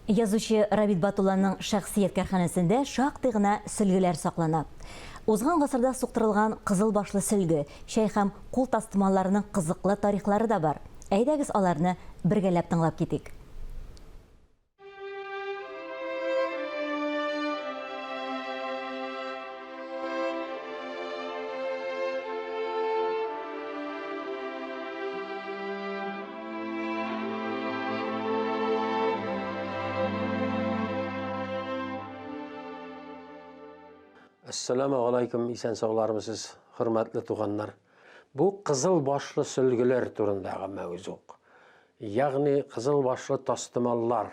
Язучы Рабит Батулланың шәхсият кәрханәсендә шактый гына сөлгеләр саклана. Узган гасырда суктырылган кызыл башлы сөлге, чәй һәм кул тастымалларының кызыклы тарихлары да бар. Әйдәгез аларны бергәләп тыңлап китик. Assalamu alaikum, isen sağlarmısınız, hürmetli tuğanlar. Bu kızıl başlı sülgüler turundağı mevzuk. Yani kızıl başlı tastımallar,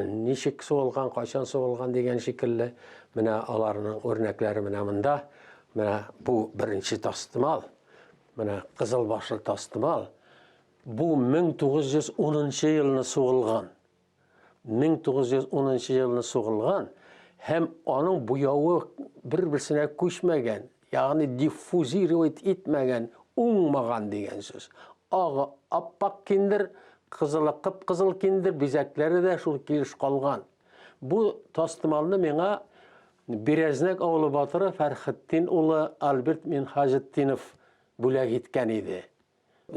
nişik soğulgan, kaçan soğulgan degen şekilde, mine alarının örnekleri mine bu birinci tastımal, mine kızıl başlı tastımal. Bu 1910 yılını soğulgan. 1910 yılını soğulgan. Hem onun buyağı birbirine köşmegen, yani diffuzirovat etmegen, uğmagan degen söz. Ağı appak kindir, kızılı kıpkızıl kindir, bizekleri de şul keliş kalgan. Bu tastımalını mena Bereznek oğlu Batırı Ferhattin oğlu Albert Minhajittinov bülek etken idi.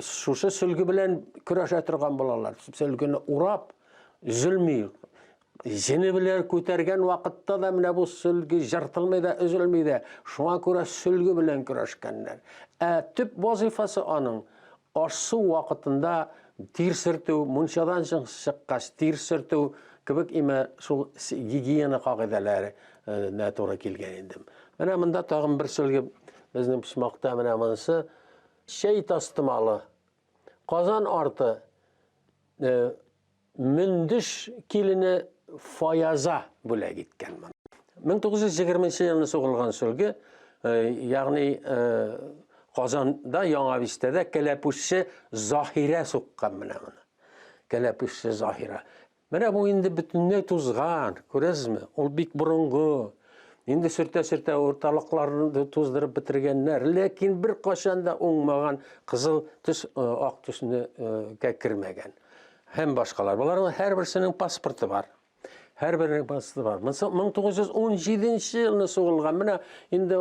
Şuşu sülgü bilen küreşe turgan bulalar. Sülgünü urap, üzülmeyi. Jeni bilen kötergen vakitte da mine bu sülgü jartılmaydı, üzülmeydi. Şuna göre sülgü bilen küreşkenler. Tüp vazifası onun. Aşı vakitinde tir sürtü, munşadan çıkkaş tir sürtü kibik ime şul gigiyena kagideleri ne doğru kelgen indim. Mene mında tağım bir sülgü bizim pişmakta mene manısı şey tastımalı. Kazan artı mündüş kilini fayaza bule gitken. 1920 yılında soğulgan sülgü, yani Kazan'da, Yanavistede Kelepuşçı Zahire soğukkan mene. Kelepuşçı Zahire. Mene bu indi bütünne tuzgan, görürsünüz mü? Ol bik burungu. Indi sürte ortalıklarını tuzdırıp bitirgenler. Lakin bir kaşanda uğmagan kızıl tüs, ak tüsünü kekirmegen. Hem başkalar. Bunların her birisinin pasportu var. Her birinin pasportu var. Mesela 1917 yılında soğulgan. Mene indi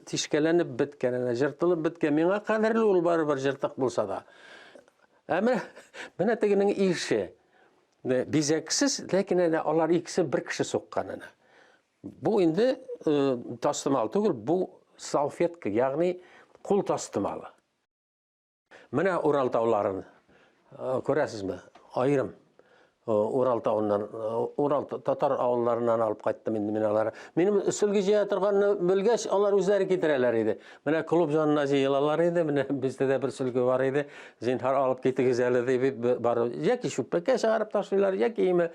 tişkelenip bitkenine, jırtılıp bitken. Mene kaderli ol bir jırtık bulsa da. Ama mene teginin işi. Bizeksiz, lakin onlar ikisi bir kişi soğukkanına. Bu indi tastımal değil, bu salfetka, yani kul tastımalı. Mene Ural tağlarını, görürsünüz mü? Ayrım. Ural tağından, Ural Tatar ağıllarından alıp kayttım indi minalara. Benim sülgüceye tırganını bölgeç, onlar üzeri getireler idi. Mene klub canına yılalar idi, mene bizde de bir sülgü var idi. Zinhar alıp gitti güzel idi. Yaki şüpheke çağırıp taşıyorlar, yaki ime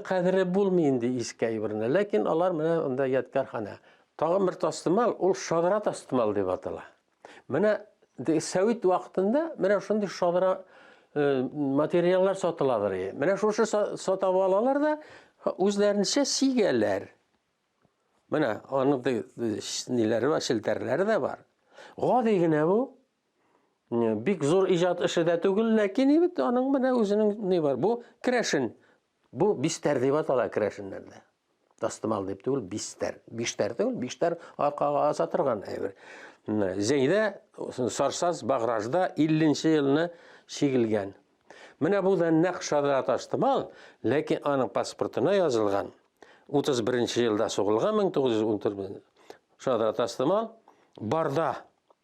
kaderi bulmayın diye iskay birine. Lakin onlar mene onda yatkarhane. Tağım bir tastımal, ol şadra tastımal diye batıla. Mene Sovet vaktinde mene şundi şadra materyaller satıladır. Mene şu satı alalar da özlerince sigeller. Mene onun da neleri var, şilterleri de var. O degine bu. Bik zor icat işi de tügül, lakin evet onun mene özünün ne var? Bu kreşin. Bu bister diye batala kreşinlerde. Tastımal deyip tügül bister. Bister tügül, bister arkağa satırgan. Zeyde Sarsaz Bağraj'da 50. yılını şekilgen. Mene bu da nek şadra tastımal, lakin onun pasportuna yazılgan. 31. yılda soğulgan 1911 şadra tastımal. Barda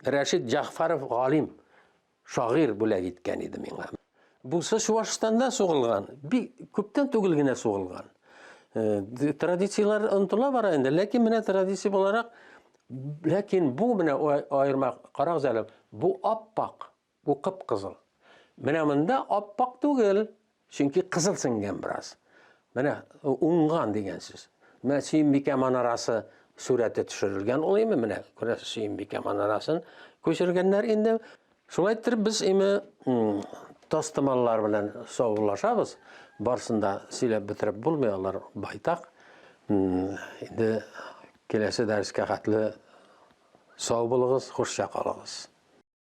Reşit Cafarov Galim şair bule gitken idi mine. Bu Şuvaşistan'da soğulgan. Bir köpten tügülgine soğulgan. Tradisiyalar unutuла var indi. Lakin mine tradisiya olarak lakin bu mine ayırmak karak zalim. Bu appak, bu kıpkızıl. Mine mında appak tügül. Çünkü kızıl singen biraz. Mine ungan degen söz. Mine Sümbike manarası surete düşürülgen olayım mı mine? Sümbike manarasını köşürgenler indi. Şulaytır biz imi tastımallar bilen soğulaşabız. Barsında silep bitirip bulmayanlar baytak. Indi kelesi derske katlı sağ bulunuz, hoşça kalınız.